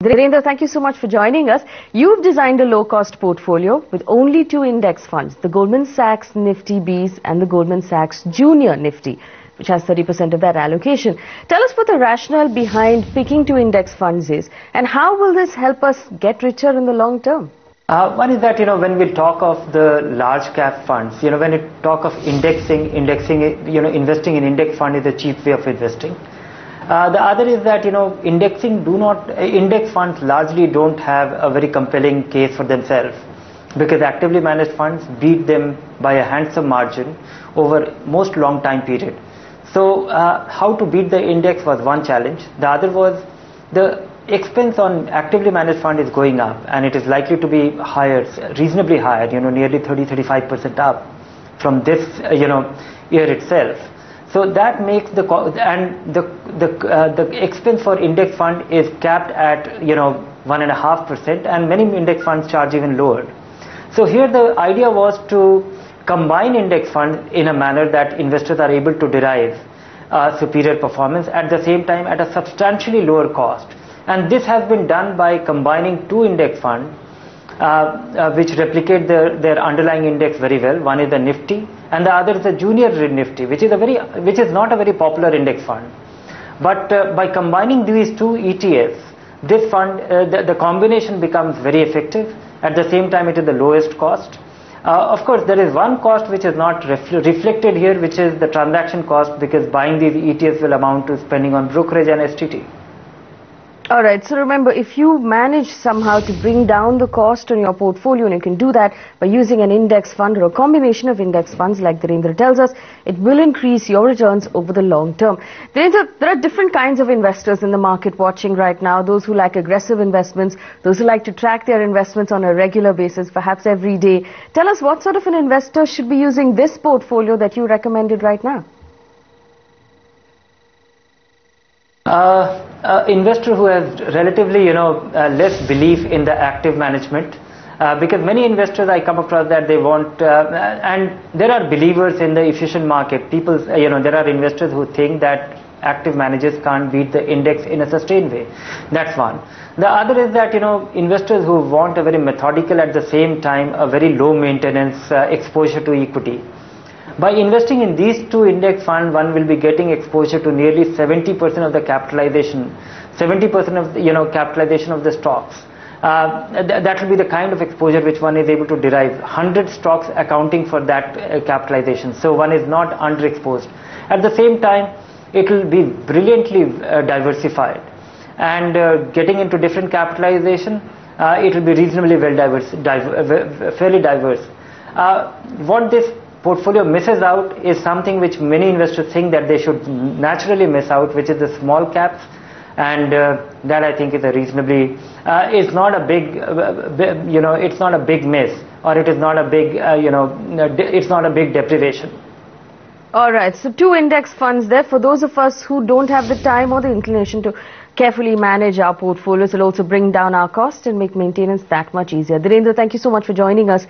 Dhirendra, thank you so much for joining us. You've designed a low-cost portfolio with only 2 index funds, the Goldman Sachs Nifty Bs and the Goldman Sachs Junior Nifty, which has 30% of that allocation. Tell us what the rationale behind picking 2 index funds is, and how will this help us get richer in the long term? One is that, when we talk of the large cap funds, when you talk of investing in index fund is a cheap way of investing. The other is that, index funds largely don't have a very compelling case for themselves, because actively managed funds beat them by a handsome margin over most long time period. So how to beat the index was one challenge. The other was the expense on actively managed fund is going up, and it is likely to be higher, reasonably higher, nearly 30-35% up from this year itself. So that makes the expense for index fund is capped at 1.5%, and many index funds charge even lower. So here the idea was to combine index funds in a manner that investors are able to derive superior performance at the same time at a substantially lower cost. And this has been done by combining 2 index funds which replicate their underlying index very well. One is the Nifty, and the other is the Junior Nifty, which is not a very popular index fund. But by combining these 2 ETFs, this fund, the combination becomes very effective. At the same time, it is the lowest cost. Of course, there is one cost which is not reflected here, which is the transaction cost, because buying these ETFs will amount to spending on brokerage and STT. Alright, so remember, if you manage somehow to bring down the cost on your portfolio, and you can do that by using an index fund or a combination of index funds like Dhirendra tells us, it will increase your returns over the long term. Dhirendra, there are different kinds of investors in the market watching right now, those who like aggressive investments, those who like to track their investments on a regular basis, perhaps every day. Tell us, what sort of an investor should be using this portfolio that you recommended right now? Investor who has relatively less belief in the active management, because many investors I come across that they want and there are believers in the efficient market. People, there are investors who think that active managers can't beat the index in a sustained way. That's one. The other is that investors who want a very methodical, at the same time a very low maintenance exposure to equity. By investing in these 2 index funds, one will be getting exposure to nearly 70% of the capitalization, 70% of the, capitalization of the stocks. That will be the kind of exposure which one is able to derive. 100 stocks accounting for that capitalization. So one is not underexposed. At the same time, it will be brilliantly diversified, and getting into different capitalization, it will be reasonably well fairly diverse. What this portfolio misses out is something which many investors think that they should naturally miss out, which is the small caps, and that I think is a reasonably is not a big it's not a big miss, or it is not a big it's not a big deprivation. Alright, so 2 index funds there for those of us who don't have the time or the inclination to carefully manage our portfolios. Will also bring down our cost and make maintenance that much easier. Dhirendra, thank you so much for joining us.